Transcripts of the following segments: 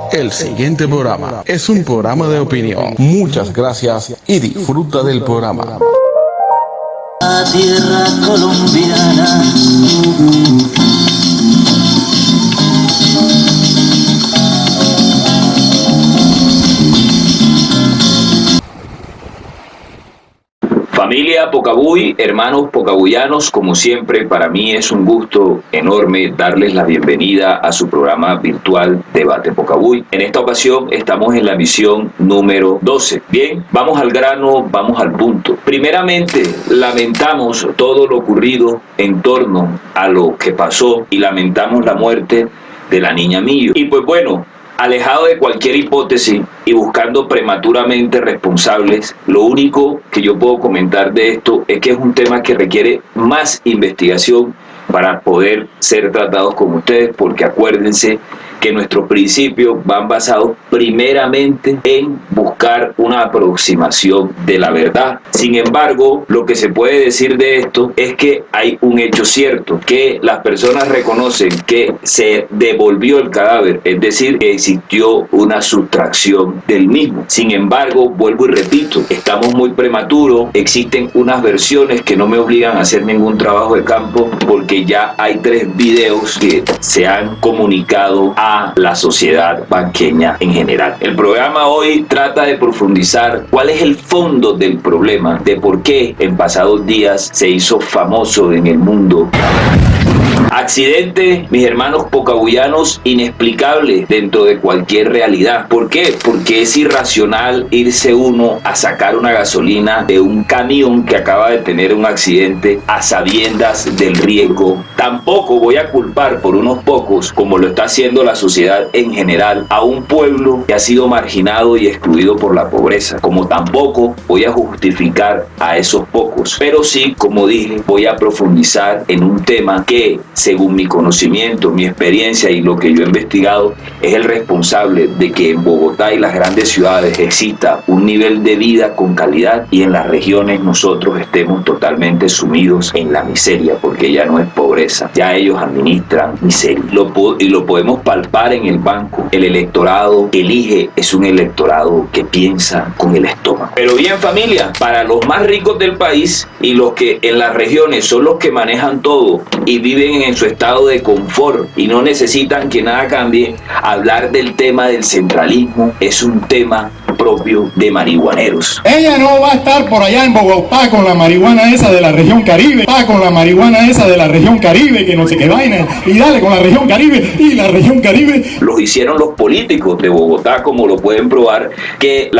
El siguiente programa es un programa de opinión. Muchas gracias y disfruta del programa. La tierra colombiana. Familia Pocabuy, hermanos pocabuyanos, como siempre, para mí es un gusto enorme darles la bienvenida a su programa virtual Debate Pocabuy. En esta ocasión estamos en la misión número 12. Bien, vamos al grano, vamos al punto. Primeramente, lamentamos todo lo ocurrido en torno a lo que pasó y lamentamos la muerte de la niña Millo. Y pues bueno, alejado de cualquier hipótesis y buscando prematuramente responsables, lo único que yo puedo comentar de esto es que es un tema que requiere más investigación para poder ser tratados con ustedes, porque acuérdense que nuestros principios van basados primeramente en buscar una aproximación de la verdad. Sin embargo, lo que se puede decir de esto es que hay un hecho cierto, que las personas reconocen que se devolvió el cadáver, es decir, que existió una sustracción del mismo. Sin embargo, vuelvo y repito, estamos muy prematuros, existen unas versiones que no me obligan a hacer ningún trabajo de campo, porque ya hay 3 videos que se han comunicado a la sociedad banqueña en general. El programa hoy trata de profundizar cuál es el fondo del problema, de por qué en pasados días se hizo famoso en el mundo. Accidente, mis hermanos pocabuyanos, inexplicable dentro de cualquier realidad. ¿Por qué? Porque es irracional irse uno a sacar una gasolina de un camión que acaba de tener un accidente a sabiendas del riesgo. Tampoco voy a culpar por unos pocos, como lo está haciendo la sociedad en general, a un pueblo que ha sido marginado y excluido por la pobreza. Como tampoco voy a justificar a esos pocos. Pero sí, como dije, voy a profundizar en un tema que, según mi conocimiento, mi experiencia y lo que yo he investigado, es el responsable de que en Bogotá y las grandes ciudades exista un nivel de vida con calidad y en las regiones nosotros estemos totalmente sumidos en la miseria, porque ya no es pobreza, ya ellos administran miseria. Y lo podemos palpar en el banco. El electorado que elige es un electorado que piensa con el estómago. Pero bien, familia, para los más ricos del país y los que en las regiones son los que manejan todo y viven en su estado de confort y no necesitan que nada cambie, hablar del tema del centralismo es un tema propio de marihuaneros. Ella no va a estar por allá en Bogotá con la marihuana esa de la región Caribe, con la marihuana esa de la región Caribe, que no sé qué vaina, y dale con la región Caribe y la región Caribe. Los hicieron los políticos de Bogotá, como lo pueden probar, que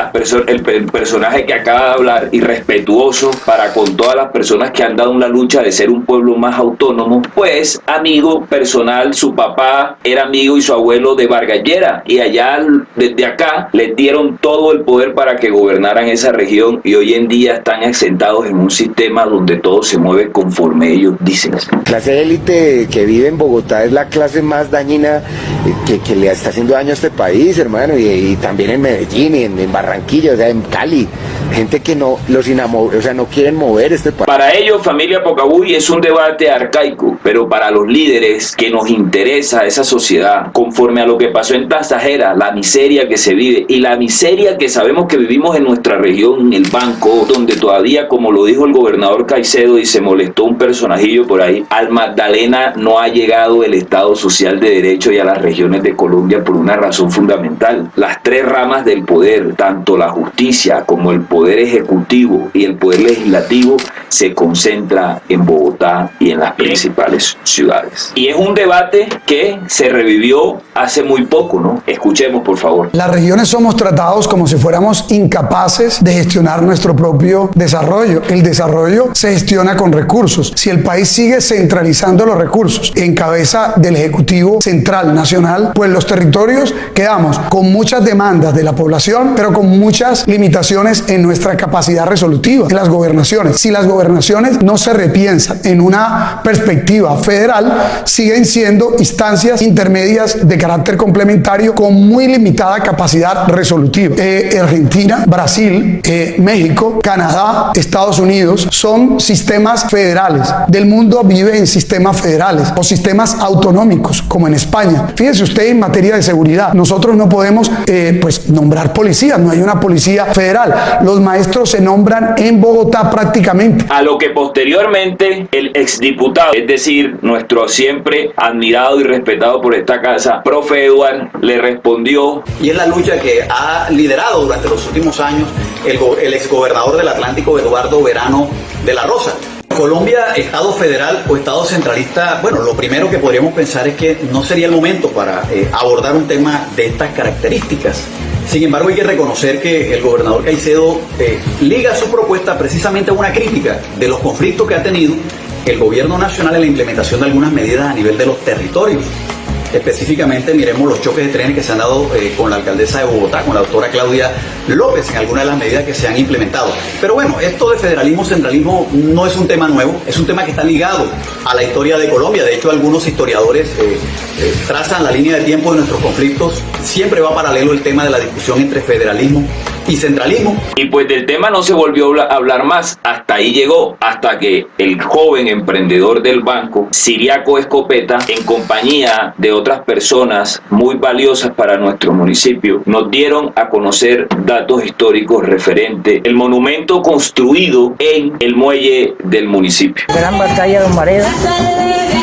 el personaje que acaba de hablar, irrespetuoso para con todas las personas que han dado una lucha de ser un pueblo más autónomo, pues amigo personal, su papá era amigo y su abuelo de Vargas Lleras, y allá desde acá les dieron todo el poder para que gobernaran esa región, y hoy en día están asentados en un sistema donde todo se mueve conforme ellos dicen. La clase élite que vive en Bogotá es la clase más dañina que le está haciendo daño a este país, hermano, y también en Medellín, y en Barranquilla, o sea, en Cali. Gente que no quieren mover este país. Para ellos, familia Pocabuy, es un debate arcaico, pero para los líderes que nos interesa esa sociedad, conforme a lo que pasó en Tasajera, la miseria que se vive y la miseria que sabemos que vivimos en nuestra región, en el banco, donde todavía, como lo dijo el gobernador Caicedo y se molestó un personajillo por ahí, al Magdalena no ha llegado el Estado Social de Derecho y a las regiones de Colombia por una razón fundamental. Las 3 ramas del poder, tanto la justicia como el poder ejecutivo y el poder legislativo, se concentra en Bogotá y en las principales ciudades. Y es un debate que se revivió hace muy poco, ¿no? Escuchemos, por favor. Las regiones somos tratados como si fuéramos incapaces de gestionar nuestro propio desarrollo. El desarrollo se gestiona con recursos. Si el país sigue centralizando los recursos en cabeza del Ejecutivo Central Nacional, pues los territorios quedamos con muchas demandas de la población, pero con muchas limitaciones en nuestra capacidad resolutiva en las gobernaciones. Si las gobernaciones no se repiensan en una perspectiva federal, siguen siendo instancias intermedias de carácter complementario con muy limitada capacidad resolutiva. Argentina, Brasil, México, Canadá, Estados Unidos, son sistemas federales. Del mundo vive en sistemas federales o sistemas autonómicos, como en España. Fíjese usted en materia de seguridad, nosotros no podemos nombrar policías, no hay una policía federal. Los maestros se nombran en Bogotá prácticamente. A lo que posteriormente el exdiputado, es decir, nuestro siempre admirado y respetado por esta casa, profe Eduard, le respondió. Y es la lucha que ha liderado durante los últimos años el exgobernador del Atlántico, Eduardo Verano de la Rosa. Colombia, Estado federal o Estado centralista, bueno, lo primero que podríamos pensar es que no sería el momento para abordar un tema de estas características. Sin embargo, hay que reconocer que el gobernador Caicedo liga su propuesta precisamente a una crítica de los conflictos que ha tenido el gobierno nacional en la implementación de algunas medidas a nivel de los territorios. Específicamente, miremos los choques de trenes que se han dado con la alcaldesa de Bogotá, con la doctora Claudia López, en algunas de las medidas que se han implementado. Pero bueno, esto de federalismo, centralismo no es un tema nuevo, es un tema que está ligado a la historia de Colombia. De hecho, algunos historiadores trazan la línea de tiempo de nuestros conflictos. Siempre va paralelo el tema de la discusión entre federalismo y centralismo. Y pues del tema no se volvió a hablar más, hasta ahí llegó, hasta que el joven emprendedor del banco, Ciriaco Escopeta, en compañía de otras personas muy valiosas para nuestro municipio, nos dieron a conocer datos históricos referentes al monumento construido en el muelle del municipio. Gran batalla de Humareda,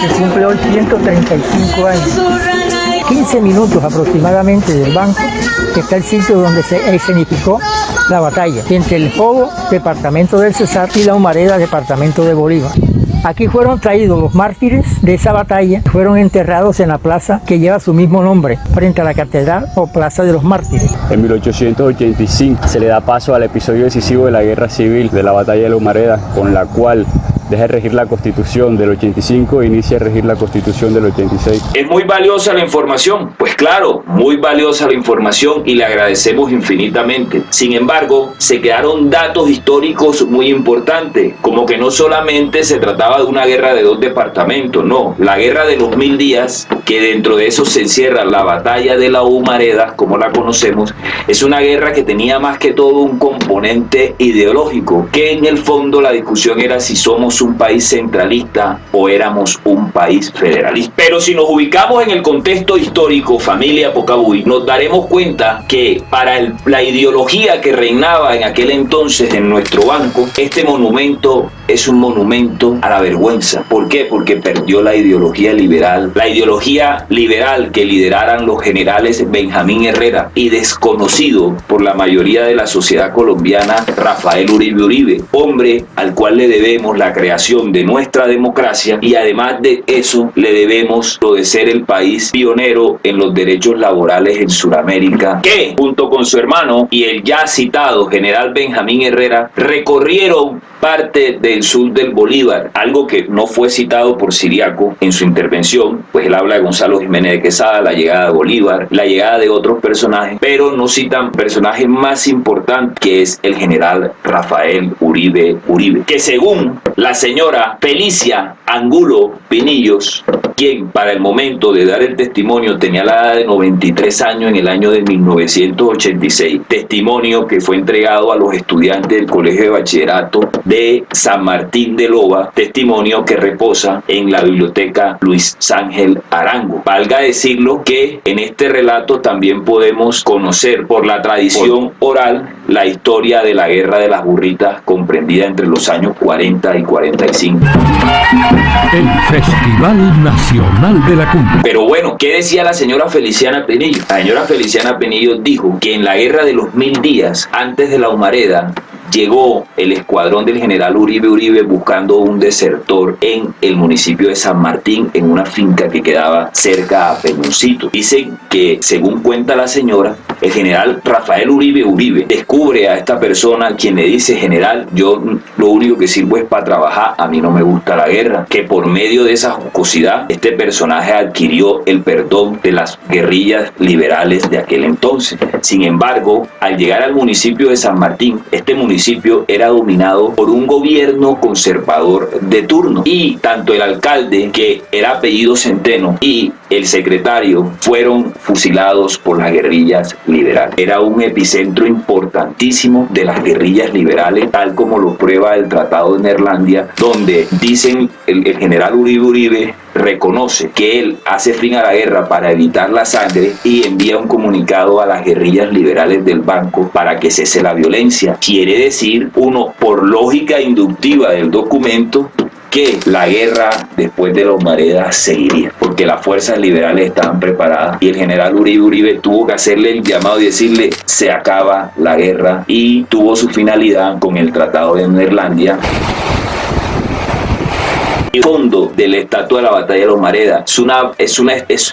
que cumple hoy 135 años. 15 minutos aproximadamente del banco, que está el sitio donde se escenificó la batalla, entre el Jobo, departamento del Cesar, y la Humareda, departamento de Bolívar. Aquí fueron traídos los mártires de esa batalla, fueron enterrados en la plaza que lleva su mismo nombre, frente a la catedral o Plaza de los Mártires. En 1885 se le da paso al episodio decisivo de la guerra civil de la batalla de la Humareda, con la cual deja de regir la Constitución del 85 e inicia a regir la Constitución del 86. ¿Es muy valiosa la información? Pues claro, muy valiosa la información y le agradecemos infinitamente. Sin embargo, se quedaron datos históricos muy importantes, como que no solamente se trataba de una guerra de dos departamentos, no, la guerra de los 1000 días, que dentro de eso se encierra la batalla de la Humareda, como la conocemos, es una guerra que tenía más que todo un componente ideológico, que en el fondo la discusión era si somos un país centralista o éramos un país federalista. Pero si nos ubicamos en el contexto histórico, familia Pocabuy, nos daremos cuenta que para la ideología que reinaba en aquel entonces en nuestro banco, este monumento es un monumento a la vergüenza. ¿Por qué? Porque perdió la ideología liberal que lideraran los generales Benjamín Herrera y desconocido por la mayoría de la sociedad colombiana, Rafael Uribe Uribe, hombre al cual le debemos la creación de nuestra democracia, y además de eso le debemos lo de ser el país pionero en los derechos laborales en Sudamérica, que junto con su hermano y el ya citado general Benjamín Herrera recorrieron parte del sur del Bolívar, algo que no fue citado por Ciriaco en su intervención, pues él habla de Gonzalo Jiménez de Quesada, la llegada de Bolívar, la llegada de otros personajes, pero no citan personaje más importante, que es el general Rafael Uribe Uribe, que según la señora Felicia Angulo Pinillos, quien para el momento de dar el testimonio tenía la edad de 93 años en el año de 1986, testimonio que fue entregado a los estudiantes del Colegio de Bachillerato de San Martín de Loba, testimonio que reposa en la biblioteca Luis Ángel Arango. Valga decirlo que en este relato también podemos conocer por la tradición oral la historia de la Guerra de las Burritas, comprendida entre los años 40 y 45. El Festival Nacional de la Cumbia. Pero bueno, ¿qué decía la señora Feliciana Penillo? La señora Feliciana Penillo dijo que en la Guerra de los 1000 días, antes de la Humareda, llegó el escuadrón del general Uribe Uribe buscando un desertor en el municipio de San Martín, en una finca que quedaba cerca a Peñoncito. Dicen que, según cuenta la señora, el general Rafael Uribe Uribe descubre a esta persona, quien le dice: general, yo lo único que sirvo es para trabajar, a mí no me gusta la guerra, que por medio de esa jocosidad este personaje adquirió el perdón de las guerrillas liberales de aquel entonces. Sin embargo, al llegar al municipio de San Martín, este municipio era dominado por un gobierno conservador de turno, y tanto el alcalde, que era apellido Centeno, y el secretario fueron fusilados por las guerrillas liberales. Era un epicentro importantísimo de las guerrillas liberales, tal como lo prueba el Tratado de Neerlandia, donde dicen el general Uribe reconoce que él hace fin a la guerra para evitar la sangre y envía un comunicado a las guerrillas liberales del Banco para que cese la violencia. Quiere decir, uno, por lógica inductiva del documento, que la guerra después de los Humaredas seguiría, porque las fuerzas liberales estaban preparadas y el general Uribe tuvo que hacerle el llamado y decirle: se acaba la guerra, y tuvo su finalidad con el Tratado de Neerlandia. El fondo de la estatua de la batalla de los Humaredas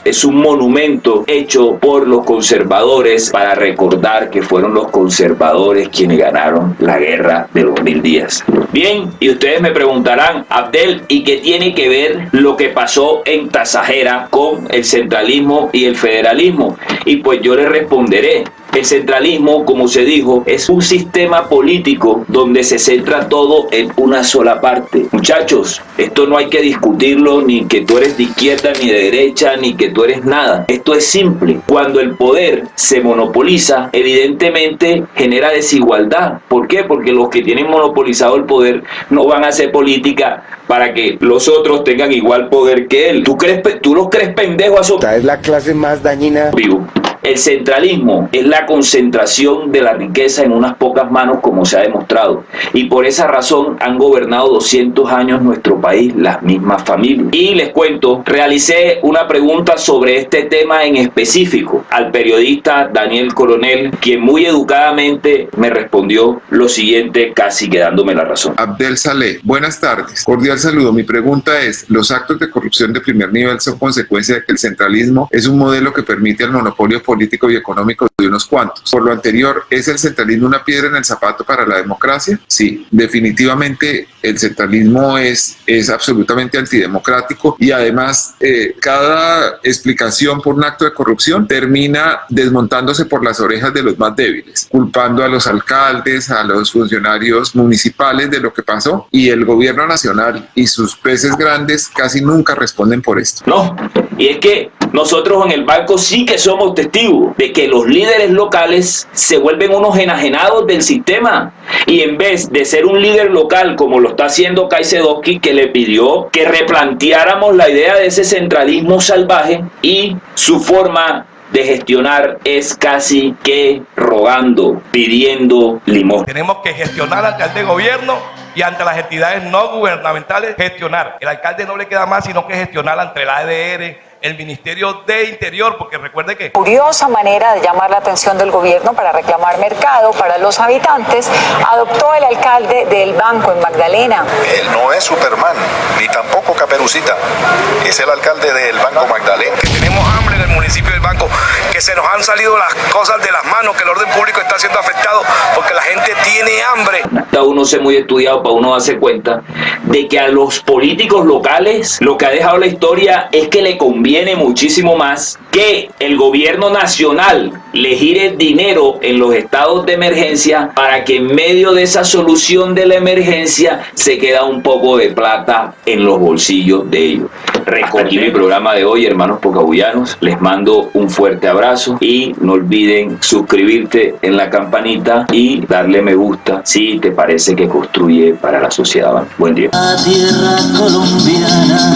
es un monumento hecho por los conservadores para recordar que fueron los conservadores quienes ganaron la guerra de los 1000 días. Bien, y ustedes me preguntarán: Abdel, ¿y qué tiene que ver lo que pasó en Tasajera con el centralismo y el federalismo? Y pues yo les responderé. El centralismo, como se dijo, es un sistema político donde se centra todo en una sola parte. Muchachos, esto no hay que discutirlo, ni que tú eres de izquierda ni de derecha, ni que tú eres nada. Esto es simple. Cuando el poder se monopoliza, evidentemente genera desigualdad. ¿Por qué? Porque los que tienen monopolizado el poder no van a hacer política para que los otros tengan igual poder que él. ¿Tú los crees pendejos a eso? Esta es la clase más dañina. Vivo. El centralismo es la concentración de la riqueza en unas pocas manos, como se ha demostrado, y por esa razón han gobernado 200 años nuestro país las mismas familias. Y les cuento, realicé una pregunta sobre este tema en específico al periodista Daniel Coronel, quien muy educadamente me respondió lo siguiente, casi que dándome la razón. Abdel Saleh, buenas tardes, cordial saludo. Mi pregunta es: ¿los actos de corrupción de primer nivel son consecuencia de que el centralismo es un modelo que permite el monopolio político y económico de unos cuantos? Por lo anterior, ¿es el centralismo una piedra en el zapato para la democracia? Sí, definitivamente el centralismo es absolutamente antidemocrático, y además cada explicación por un acto de corrupción termina desmontándose por las orejas de los más débiles, culpando a los alcaldes, a los funcionarios municipales de lo que pasó, y el gobierno nacional y sus peces grandes casi nunca responden por esto. No, y es que nosotros en el Banco sí que somos testigos de que los líderes locales se vuelven unos enajenados del sistema, y en vez de ser un líder local como lo está haciendo Caicedoski, que le pidió que replanteáramos la idea de ese centralismo salvaje, y su forma de gestionar es casi que rogando, pidiendo limosna. Tenemos que gestionar ante el gobierno y ante las entidades no gubernamentales, gestionar. El alcalde no le queda más sino que gestionar ante la ADR, el Ministerio de Interior, porque recuerde que... Curiosa manera de llamar la atención del gobierno para reclamar mercado para los habitantes, adoptó el alcalde del Banco en Magdalena. Él no es Superman, ni tampoco Caperucita, es el alcalde del Banco Magdalena. Que tenemos hambre en el municipio del Banco, que se nos han salido las cosas de las manos, que el orden público está siendo afectado porque la gente tiene hambre. Está uno ser muy estudiado para uno darse cuenta de que a los políticos locales lo que ha dejado la historia es que le conviene muchísimo más que el gobierno nacional le gire dinero en los estados de emergencia para que en medio de esa solución de la emergencia se queda un poco de plata en los bolsillos de ellos. Recogí mi programa de hoy, hermanos pocabuyanos. Les mando un fuerte abrazo y no olviden suscribirte en la campanita y darle me gusta si te parece que construye para la sociedad. Buen día. La tierra colombiana